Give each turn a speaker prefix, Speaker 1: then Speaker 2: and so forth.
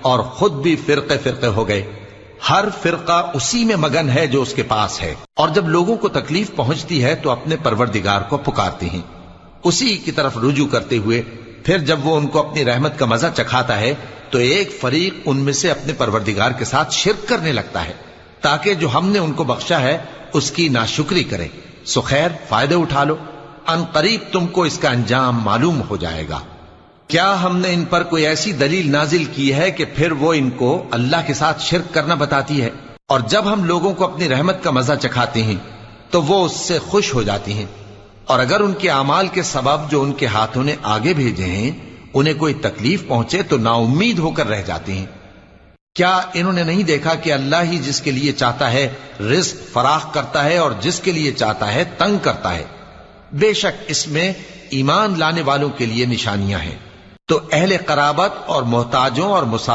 Speaker 1: اور خود بھی فرقے فرقے ہو گئے. ہر فرقہ اسی میں مگن ہے جو اس کے پاس ہے، اور جب لوگوں کو تکلیف پہنچتی ہے تو اپنے پروردگار کو پکارتے ہیں اسی کی طرف رجوع کرتے ہوئے. پھر جب وہ ان کو اپنی رحمت کا مزہ چکھاتا ہے تو ایک فریق ان میں سے اپنے پروردگار کے ساتھ شرک کرنے لگتا ہے تاکہ جو ہم نے ان کو بخشا ہے اس کی ناشکری کرے. سو خیر، فائدے اٹھا لو، ان قریب تم کو اس کا انجام معلوم ہو جائے گا. کیا ہم نے ان پر کوئی ایسی دلیل نازل کی ہے کہ پھر وہ ان کو اللہ کے ساتھ شرک کرنا بتاتی ہے؟ اور جب ہم لوگوں کو اپنی رحمت کا مزہ چکھاتے ہیں تو وہ اس سے خوش ہو جاتی ہیں، اور اگر ان کے اعمال کے سبب جو ان کے ہاتھوں نے آگے بھیجے ہیں انہیں کوئی تکلیف پہنچے تو نا امید ہو کر رہ جاتے ہیں. کیا انہوں نے نہیں دیکھا کہ اللہ ہی جس کے لیے چاہتا ہے رزق فراخ کرتا ہے اور جس کے لیے چاہتا ہے تنگ کرتا ہے؟ بے شک اس میں ایمان لانے والوں کے لیے نشانیاں ہیں. تو اہل قرابت اور محتاجوں اور مسافروں